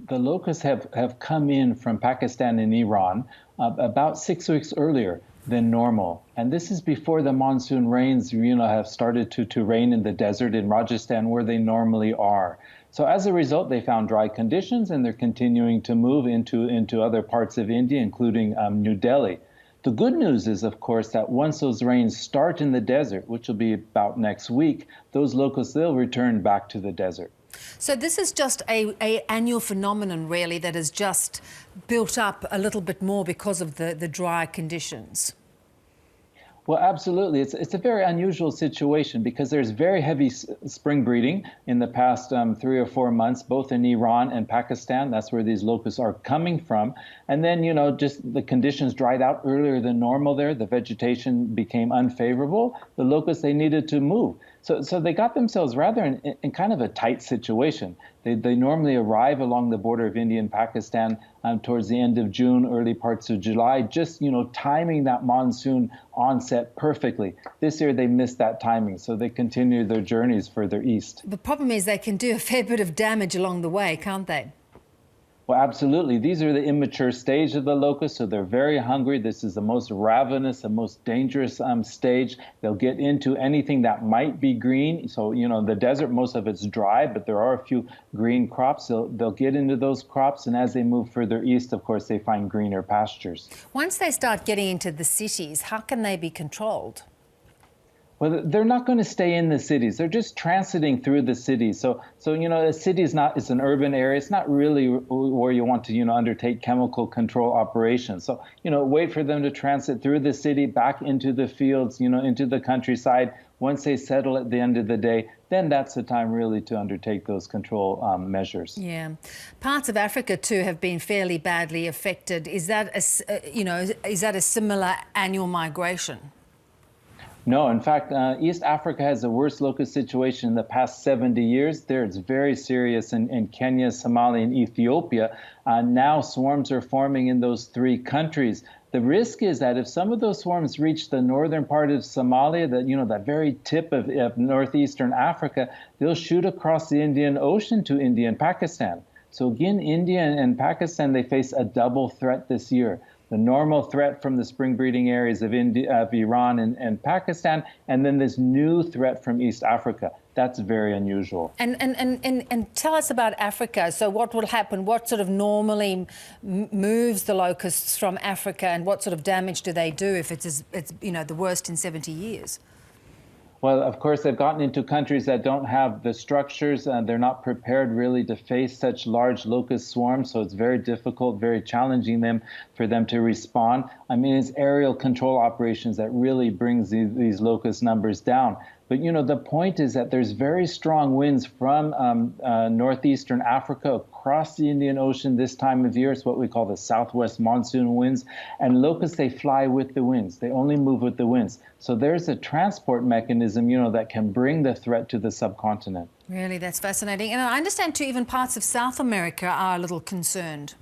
The locusts have come in from Pakistan and Iran about 6 weeks earlier than normal. And this is before the monsoon rains, have started to rain in the desert in Rajasthan where they normally are. So as a result, they found dry conditions and they're continuing to move into other parts of India, including New Delhi. The good news is, of course, that once those rains start in the desert, which will be about next week, those locusts, they'll return back to the desert. So this is just a annual phenomenon, really, that has just built up a little bit more because of the dry conditions. Well, absolutely. It's a very unusual situation because there's very heavy spring breeding in the past 3 or 4 months, both in Iran and Pakistan. That's where these locusts are coming from. And then, just the conditions dried out earlier than normal there. The vegetation became unfavorable. The locusts, they needed to move. So they got themselves rather in kind of a tight situation. They normally arrive along the border of India and Pakistan towards the end of June, early parts of July, just, timing that monsoon onset perfectly. This year they missed that timing, so they continue their journeys further east. The problem is they can do a fair bit of damage along the way, can't they? Well, absolutely. These are the immature stage of the locust, so they're very hungry. This is the most ravenous, the most dangerous stage. They'll get into anything that might be green. So, the desert, most of it's dry, but there are a few green crops. They'll get into those crops, and as they move further east, of course, they find greener pastures. Once they start getting into the cities, how can they be controlled? Well, they're not going to stay in the cities. They're just transiting through the cities. So a city it's an urban area. It's not really where you want to, undertake chemical control operations. So, wait for them to transit through the city, back into the fields, into the countryside. Once they settle at the end of the day, then that's the time really to undertake those control measures. Yeah. Parts of Africa, too, have been fairly badly affected. Is that a similar annual migration? No, in fact, East Africa has the worst locust situation in the past 70 years. There, it's very serious in Kenya, Somalia, and Ethiopia. Now swarms are forming in those three countries. The risk is that if some of those swarms reach the northern part of Somalia, that very tip of northeastern Africa, they'll shoot across the Indian Ocean to India and Pakistan. So again, India and Pakistan, they face a double threat this year. The normal threat from the spring breeding areas of Iran and Pakistan, and then this new threat from East Africa. That's very unusual. And tell us about Africa. So what will happen? What sort of normally moves the locusts from Africa, and what sort of damage do they do if it's the worst in 70 years? Well, of course, they've gotten into countries that don't have the structures, and they're not prepared really to face such large locust swarms. So it's very difficult, very challenging for them to respond. I mean, it's aerial control operations that really brings these locust numbers down. But, the point is that there's very strong winds from northeastern Africa across the Indian Ocean this time of year. It's what we call the southwest monsoon winds. And locusts, they fly with the winds. They only move with the winds. So there's a transport mechanism, that can bring the threat to the subcontinent. Really, that's fascinating. And I understand, too, even parts of South America are a little concerned.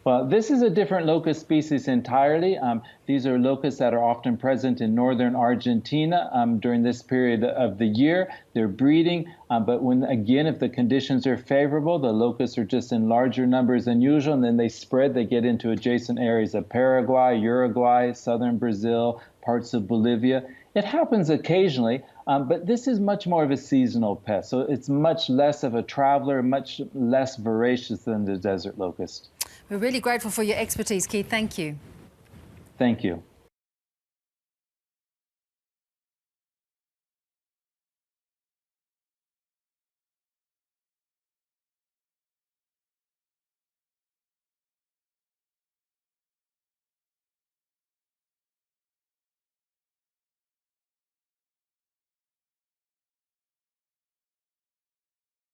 Well, this is a different locust species entirely. These are locusts that are often present in northern Argentina during this period of the year. They're breeding, but if the conditions are favorable, the locusts are just in larger numbers than usual, and then they spread. They get into adjacent areas of Paraguay, Uruguay, southern Brazil, parts of Bolivia. It happens occasionally, but this is much more of a seasonal pest. So it's much less of a traveler, much less voracious than the desert locust. We're really grateful for your expertise, Keith. Thank you. Thank you.